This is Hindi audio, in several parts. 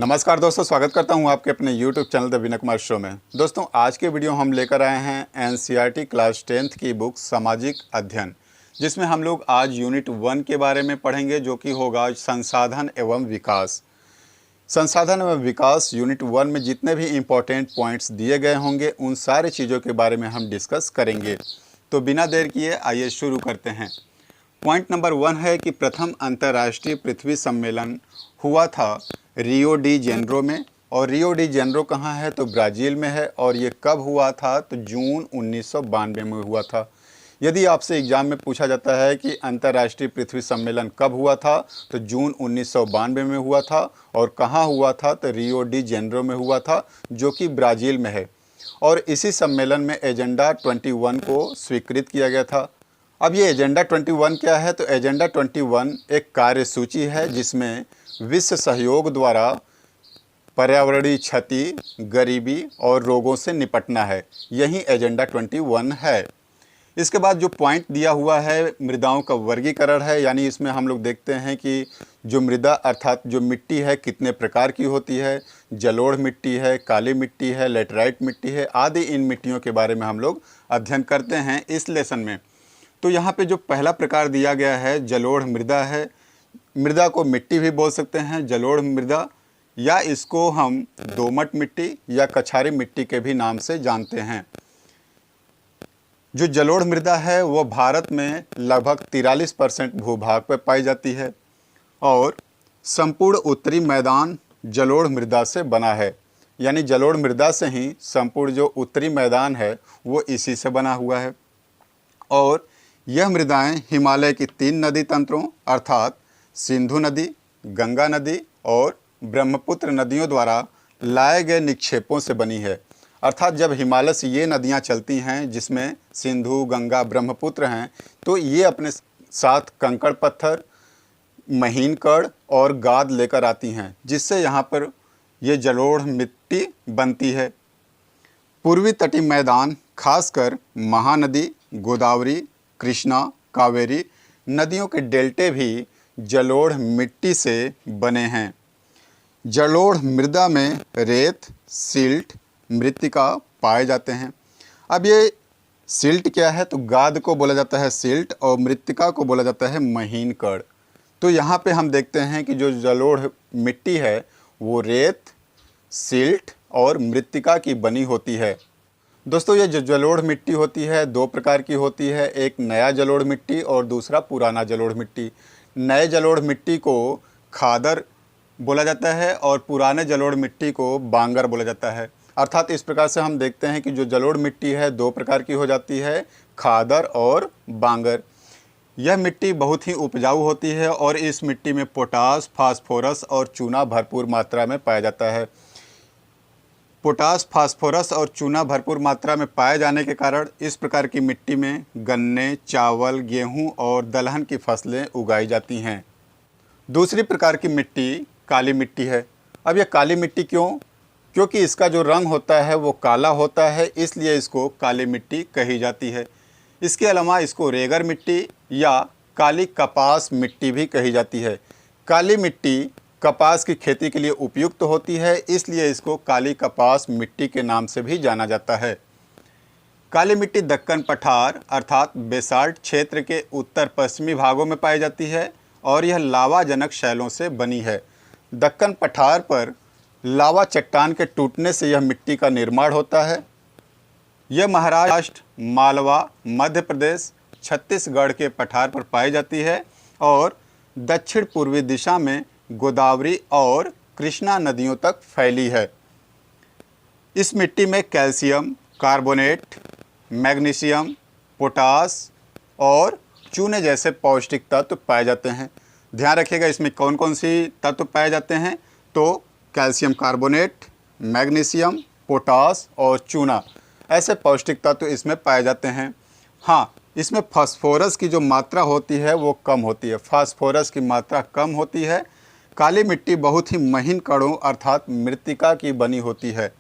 नमस्कार दोस्तों, स्वागत करता हूं आपके अपने YouTube channel the Vinay Kumar show में। दोस्तों, आज के वीडियो हम लेकर आए हैं NCERT क्लास 10th की बुक सामाजिक अध्ययन, जिसमें हम लोग आज यूनिट 1 के बारे में पढ़ेंगे, जो कि होगा संसाधन एवं विकास। संसाधन एवं विकास यूनिट 1 में जितने भी इम्पोर्टेंट पॉइंट्स दिए गए होंगे, उन सारे चीज़ों के बारे में हम डिस्कस करेंगे। तो बिना देर किए आइए शुरू करते हैं। पॉइंट नंबर 1 है कि प्रथम अंतर्राष्ट्रीय पृथ्वी सम्मेलन हुआ था रियो डी जेनेरो में। और रियो डी जेनेरो कहाँ है? तो ब्राज़ील में है। और ये कब हुआ था? तो जून 1992 में हुआ था। यदि आपसे एग्ज़ाम में पूछा जाता है कि अंतर्राष्ट्रीय पृथ्वी सम्मेलन कब हुआ था, तो जून 1992 में हुआ था। और कहाँ हुआ था? तो रियो डी जेनेरो में हुआ था, जो कि ब्राज़ील में है। और इसी सम्मेलन में एजेंडा 21 को स्वीकृत किया गया था। अब ये एजेंडा 21 क्या है? तो एजेंडा 21 एक कार्यसूची है, जिसमें विश्व सहयोग द्वारा पर्यावरणीय क्षति, गरीबी और रोगों से निपटना है। यही एजेंडा 21 है। इसके बाद जो पॉइंट दिया हुआ है, मृदाओं का वर्गीकरण है। यानी इसमें हम लोग देखते हैं कि जो मृदा अर्थात जो मिट्टी है, कितने प्रकार की होती है। जलोढ़ मिट्टी है, काली मिट्टी है, लेटराइट मिट्टी है आदि। इन मिट्टियों के बारे में हम लोग अध्ययन करते हैं इस लेसन में। तो यहाँ पे जो पहला प्रकार दिया गया है, जलोढ़ मृदा है। मृदा को मिट्टी भी बोल सकते हैं, जलोढ़ मृदा, या इसको हम दोमट मिट्टी या कछारी मिट्टी के भी नाम से जानते हैं। जो जलोढ़ मृदा है वो भारत में लगभग 43% भूभाग पर पाई जाती है। और संपूर्ण उत्तरी मैदान जलोढ़ मृदा से बना है। यानी जलोढ़ मृदा से ही संपूर्ण जो उत्तरी मैदान है वो इसी से बना हुआ है। और यह मृदाएं हिमालय की 3 नदी तंत्रों अर्थात सिंधु नदी, गंगा नदी और ब्रह्मपुत्र नदियों द्वारा लाए गए निक्षेपों से बनी है। अर्थात जब हिमालय से ये नदियां चलती हैं, जिसमें सिंधु, गंगा, ब्रह्मपुत्र हैं, तो ये अपने साथ कंकड़ पत्थर, महीन कण और गाद लेकर आती हैं, जिससे यहाँ पर ये जलोढ़ मिट्टी बनती है। पूर्वी तटीय मैदान खासकर महानदी, गोदावरी, कृष्णा, कावेरी नदियों के डेल्टे भी जलोढ़ मिट्टी से बने हैं। जलोढ़ मृदा में रेत, सिल्ट, मृत्तिका पाए जाते हैं। अब ये सिल्ट क्या है? तो गाद को बोला जाता है सिल्ट और मृत्तिका को बोला जाता है महीन कण। तो यहाँ पे हम देखते हैं कि जो जलोढ़ मिट्टी है वो रेत, सिल्ट और मृत्तिका की बनी होती है। दोस्तों, ये जो जलोढ़ मिट्टी होती है 2 प्रकार की होती है। एक नया जलोढ़ मिट्टी और दूसरा पुराना जलोढ़ मिट्टी। नए जलोढ़ मिट्टी को खादर बोला जाता है और पुराने जलोढ़ मिट्टी को बांगर बोला जाता है। अर्थात इस प्रकार से हम देखते हैं कि जो जलोढ़ मिट्टी है 2 प्रकार की हो जाती है, खादर और बांगर। यह मिट्टी बहुत ही उपजाऊ होती है और इस मिट्टी में पोटास, फास्फोरस और चूना भरपूर मात्रा में पाया जाता है। पोटास, फास्फोरस और चूना भरपूर मात्रा में पाए जाने के कारण इस प्रकार की मिट्टी में गन्ने, चावल, गेहूं और दलहन की फसलें उगाई जाती हैं। दूसरी प्रकार की मिट्टी काली मिट्टी है। अब यह काली मिट्टी क्यों? क्योंकि इसका जो रंग होता है वो काला होता है, इसलिए इसको काली मिट्टी कही जाती है। इसके अलावा इसको रेगर मिट्टी या काली कपास मिट्टी भी कही जाती है। काली मिट्टी कपास की खेती के लिए उपयुक्त होती है, इसलिए इसको काली कपास मिट्टी के नाम से भी जाना जाता है। काली मिट्टी दक्कन पठार अर्थात बेसाल्ट क्षेत्र के उत्तर पश्चिमी भागों में पाई जाती है और यह लावाजनक शैलों से बनी है। दक्कन पठार पर लावा चट्टान के टूटने से यह मिट्टी का निर्माण होता है। यह महाराष्ट्र, मालवा, मध्य प्रदेश, छत्तीसगढ़ के पठार पर पाई जाती है और दक्षिण पूर्वी दिशा में गोदावरी और कृष्णा नदियों तक फैली है। इस मिट्टी में कैल्शियम कार्बोनेट, मैग्नीशियम, पोटास और चूने जैसे पौष्टिक तत्व पाए जाते हैं। ध्यान रखिएगा, इसमें कौन कौन सी तत्व पाए जाते हैं? तो कैल्शियम कार्बोनेट, मैग्नीशियम, पोटास और चूना, ऐसे पौष्टिक तत्व इसमें पाए जाते हैं। हाँ, इसमें फास्फोरस की जो मात्रा होती है वो कम होती है। फास्फोरस की मात्रा कम होती है। काली मिट्टी बहुत ही महीन कणों अर्थात मृत्तिका की बनी होती है।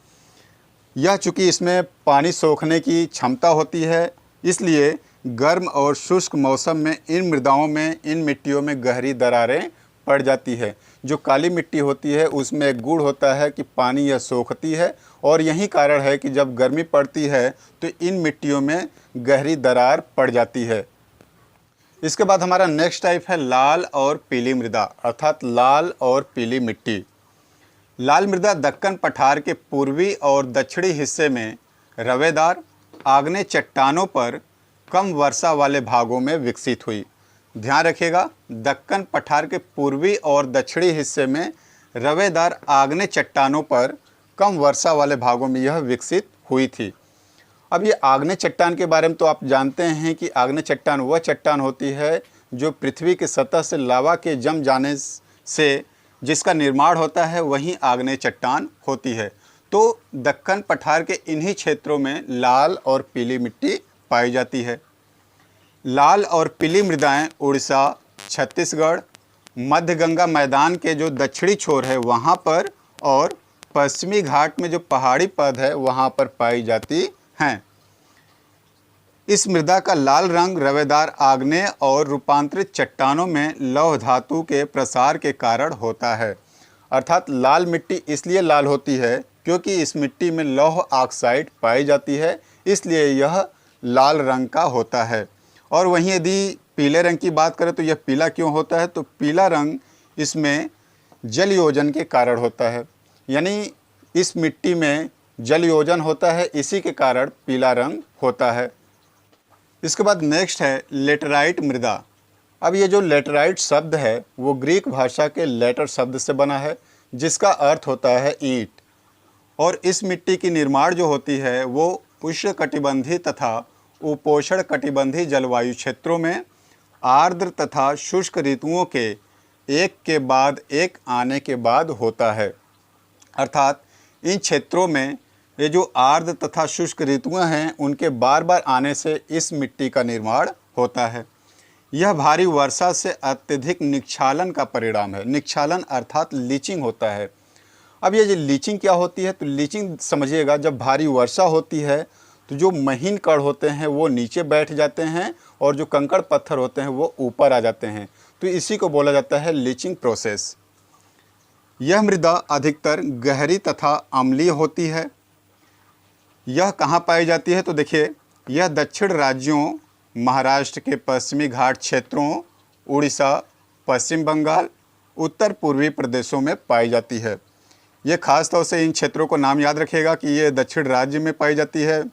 यह चूँकि इसमें पानी सोखने की क्षमता होती है, इसलिए गर्म और शुष्क मौसम में इन मृदाओं में, इन मिट्टियों में गहरी दरारें पड़ जाती है। जो काली मिट्टी होती है उसमें एक गुण होता है कि पानी यह सोखती है, और यही कारण है कि जब गर्मी पड़ती है तो इन मिट्टियों में गहरी दरार पड़ जाती है। इसके बाद हमारा नेक्स्ट टाइप है लाल और पीली मृदा, अर्थात लाल और पीली मिट्टी। लाल मृदा दक्कन पठार के पूर्वी और दक्षिणी हिस्से में रवेदार आग्नेय चट्टानों पर कम वर्षा वाले भागों में विकसित हुई। ध्यान रखिएगा, दक्कन पठार के पूर्वी और दक्षिणी हिस्से में रवेदार आग्नेय चट्टानों पर कम वर्षा वाले भागों में यह विकसित हुई थी। अब ये आग्नेय चट्टान के बारे में तो आप जानते हैं कि आग्नेय चट्टान वह चट्टान होती है जो पृथ्वी की सतह से लावा के जम जाने से जिसका निर्माण होता है, वही आग्नेय चट्टान होती है। तो दक्कन पठार के इन्हीं क्षेत्रों में लाल और पीली मिट्टी पाई जाती है। लाल और पीली मृदाएं उड़ीसा, छत्तीसगढ़, मध्य गंगा मैदान के जो दक्षिणी छोर है वहाँ पर, और पश्चिमी घाट में जो पहाड़ी पद है वहाँ पर पाई जाती हैं। इस मृदा का लाल रंग रवेदार आग्नेय और रूपांतरित चट्टानों में लौह धातु के प्रसार के कारण होता है। अर्थात लाल मिट्टी इसलिए लाल होती है क्योंकि इस मिट्टी में लौह ऑक्साइड पाई जाती है, इसलिए यह लाल रंग का होता है। और वहीं यदि पीले रंग की बात करें तो यह पीला क्यों होता है, तो पीला रंग इसमें जल योजन के कारण होता है, यानी इस मिट्टी में जल योजन होता है, इसी के कारण पीला रंग होता है। इसके बाद नेक्स्ट है लेटराइट मृदा। अब ये जो लेटराइट शब्द है वो ग्रीक भाषा के लेटर शब्द से बना है जिसका अर्थ होता है ईंट, और इस मिट्टी की निर्माण जो होती है वो उष्णकटिबंधीय तथा उपोष्ण कटिबंधीय जलवायु क्षेत्रों में आर्द्र तथा शुष्क ऋतुओं के एक के बाद एक आने के बाद होता है। अर्थात इन क्षेत्रों में ये जो आर्द्र तथा शुष्क ऋतुएं हैं उनके बार बार आने से इस मिट्टी का निर्माण होता है। यह भारी वर्षा से अत्यधिक निक्षालन का परिणाम है। निक्षालन अर्थात लीचिंग होता है। अब ये जो लीचिंग क्या होती है, तो लीचिंग समझिएगा, जब भारी वर्षा होती है तो जो महीन कण होते हैं वो नीचे बैठ जाते हैं और जो कंकड़ पत्थर होते हैं वो ऊपर आ जाते हैं, तो इसी को बोला जाता है लीचिंग प्रोसेस। यह मृदा अधिकतर गहरी तथा अम्लीय होती है। यह कहाँ पाई जाती है, तो देखिए यह दक्षिण राज्यों, महाराष्ट्र के पश्चिमी घाट क्षेत्रों, उड़ीसा, पश्चिम बंगाल, उत्तर पूर्वी प्रदेशों में पाई जाती है। ये खास तौर से इन क्षेत्रों को नाम याद रखिएगा कि ये दक्षिण राज्य में पाई जाती है,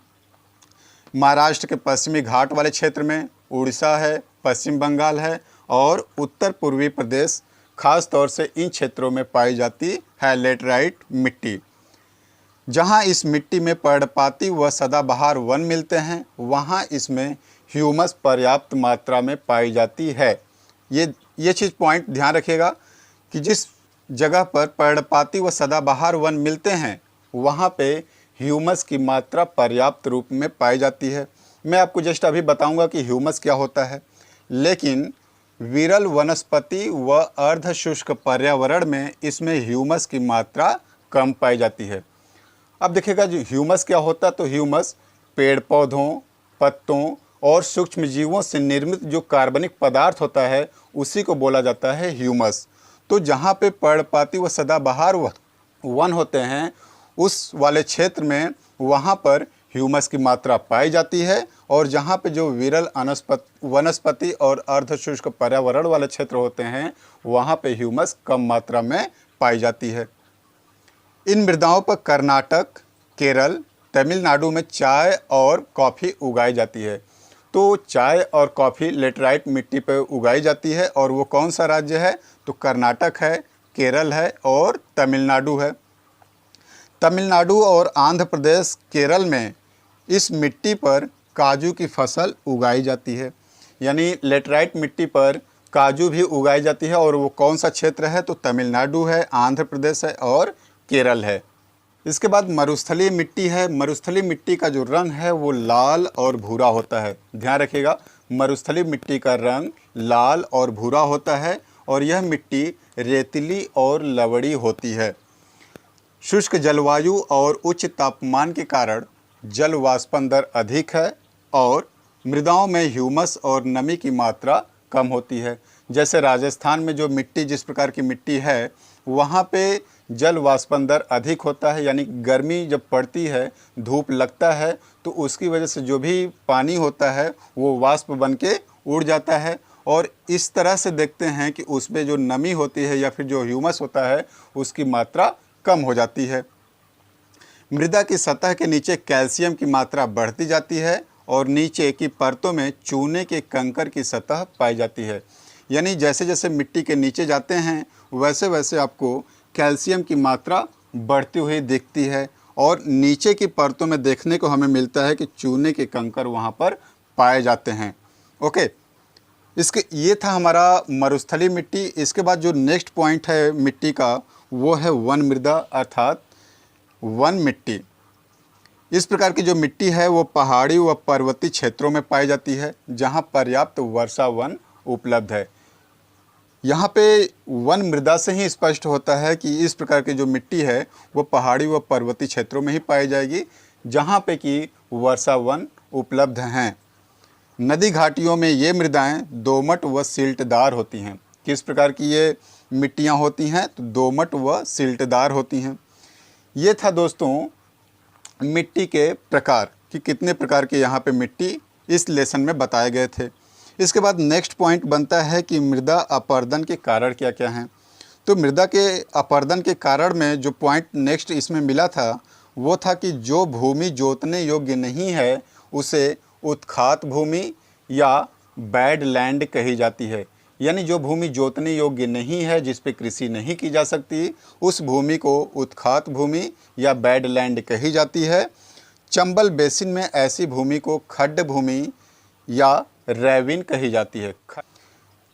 महाराष्ट्र के पश्चिमी घाट वाले क्षेत्र में, उड़ीसा है, पश्चिम बंगाल है, और उत्तर पूर्वी प्रदेश खास तौर से इन क्षेत्रों में पाई जाती है लेटराइट मिट्टी। जहाँ इस मिट्टी में पर्णपाती व सदाबहार वन मिलते हैं वहाँ इसमें ह्यूमस पर्याप्त मात्रा में पाई जाती है। ये चीज़ पॉइंट ध्यान रखिएगा कि जिस जगह पर पर्णपाती व सदाबहार वन मिलते हैं वहाँ पे ह्यूमस की मात्रा पर्याप्त रूप में पाई जाती है। मैं आपको जस्ट अभी बताऊंगा कि ह्यूमस क्या होता है, लेकिन विरल वनस्पति व अर्ध शुष्क पर्यावरण में इसमें ह्यूमस की मात्रा कम पाई जाती है। अब देखिएगा जो ह्यूमस क्या होता है, तो ह्यूमस पेड़ पौधों, पत्तों और सूक्ष्म जीवों से निर्मित जो कार्बनिक पदार्थ होता है उसी को बोला जाता है ह्यूमस। तो जहाँ पे पर्णपाती व सदाबहार वन होते हैं उस वाले क्षेत्र में वहाँ पर ह्यूमस की मात्रा पाई जाती है, और जहाँ पे जो विरल वनस्पति और अर्धशुष्क पर्यावरण वाले क्षेत्र होते हैं वहाँ पे ह्यूमस कम मात्रा में पाई जाती है। इन मृदाओं पर कर्नाटक, केरल, तमिलनाडु में चाय और कॉफ़ी उगाई जाती है। तो चाय और कॉफ़ी लेटराइट मिट्टी पर उगाई जाती है, और वो कौन सा राज्य है, तो कर्नाटक है, केरल है और तमिलनाडु है। तमिलनाडु और आंध्र प्रदेश, केरल में इस मिट्टी पर काजू की फसल उगाई जाती है, यानी लेटराइट मिट्टी पर काजू भी उगाई जाती है, और वो कौन सा क्षेत्र है, तो तमिलनाडु है, आंध्र प्रदेश है और केरल है। इसके बाद मरुस्थलीय मिट्टी है। मरुस्थलीय मिट्टी का जो रंग है वो लाल और भूरा होता है। ध्यान रखिएगा, मरुस्थलीय मिट्टी का रंग लाल और भूरा होता है, और यह मिट्टी रेतीली और लवड़ी होती है। शुष्क जलवायु और उच्च तापमान के कारण जल वाष्पन दर अधिक है, और मृदाओं में ह्यूमस और नमी की मात्रा कम होती है। जैसे राजस्थान में जो मिट्टी, जिस प्रकार की मिट्टी है, वहाँ पे जल वाष्पन दर अधिक होता है, यानी गर्मी जब पड़ती है, धूप लगता है, तो उसकी वजह से जो भी पानी होता है वो वाष्प बन के उड़ जाता है और इस तरह से देखते हैं कि उसमें जो नमी होती है या फिर जो ह्यूमस होता है उसकी मात्रा कम हो जाती है। मृदा की सतह के नीचे कैल्शियम की मात्रा बढ़ती जाती है और नीचे की परतों में चूने के कंकर की सतह पाई जाती है। यानी जैसे जैसे मिट्टी के नीचे जाते हैं वैसे वैसे आपको कैल्शियम की मात्रा बढ़ती हुई दिखती है और नीचे की परतों में देखने को हमें मिलता है कि चूने के कंकर वहाँ पर पाए जाते हैं। ओके, ये था हमारा मरुस्थलीय मिट्टी। इसके बाद जो नेक्स्ट पॉइंट है मिट्टी का वो है वन मृदा अर्थात वन मिट्टी। इस प्रकार की जो मिट्टी है वो पहाड़ी व पर्वतीय क्षेत्रों में पाई जाती है जहाँ पर्याप्त वर्षा वन उपलब्ध है। यहाँ पे वन मृदा से ही स्पष्ट होता है कि इस प्रकार की जो मिट्टी है वो पहाड़ी व पर्वतीय क्षेत्रों में ही पाई जाएगी जहाँ पे कि वर्षा वन उपलब्ध हैं। नदी घाटियों में ये मृदाएं दोमट व सिल्टदार होती हैं। किस प्रकार की ये मिट्टियाँ होती हैं? तो दोमट व सिल्टदार होती हैं। ये था दोस्तों मिट्टी के प्रकार कि कितने प्रकार के यहाँ पे मिट्टी इस लेसन में बताए गए थे। इसके बाद नेक्स्ट पॉइंट बनता है कि मृदा अपरदन के कारण क्या क्या हैं। तो मृदा के अपरदन के कारण में जो पॉइंट नेक्स्ट इसमें मिला था वो था कि जो भूमि जोतने योग्य नहीं है उसे उत्खात भूमि या बैड लैंड कही जाती है। यानी जो भूमि जोतने योग्य नहीं है, जिस पे कृषि नहीं की जा सकती, उस भूमि को उत्खात भूमि या बैड लैंड कही जाती है। चंबल बेसिन में ऐसी भूमि को खड्ड भूमि या रैविन कही जाती है।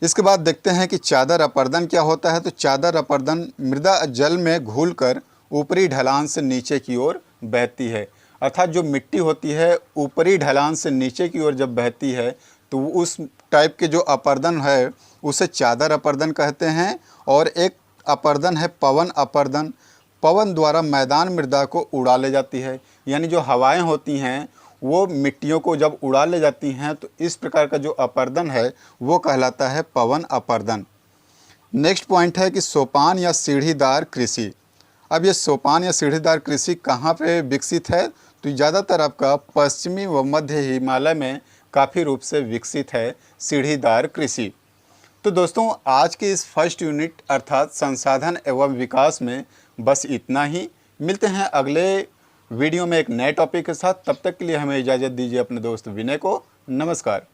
इसके बाद देखते हैं कि चादर अपरदन क्या होता है। तो चादर अपरदन मृदा जल में घुलकर ऊपरी ढलान से नीचे की ओर बहती है। अर्थात जो मिट्टी होती है ऊपरी ढलान से नीचे की ओर जब बहती है तो उस टाइप के जो अपरदन है उसे चादर अपरदन कहते हैं। और एक अपरदन है पवन अपरदन। पवन द्वारा मैदान मृदा को उड़ा ले जाती है। यानी जो हवाएं होती हैं वो मिट्टियों को जब उड़ा ले जाती हैं तो इस प्रकार का जो अपरदन है वो कहलाता है पवन अपरदन। नेक्स्ट पॉइंट है कि सोपान या सीढ़ीदार कृषि। अब ये सोपान या सीढ़ीदार कृषि कहाँ पे विकसित है? तो ज़्यादातर आपका पश्चिमी व मध्य हिमालय में काफ़ी रूप से विकसित है सीढ़ीदार कृषि। तो दोस्तों आज के इस फर्स्ट यूनिट अर्थात संसाधन एवं विकास में बस इतना ही। मिलते हैं अगले वीडियो में एक नए टॉपिक के साथ। तब तक के लिए हमें इजाज़त दीजिए अपने दोस्त विनय को। नमस्कार।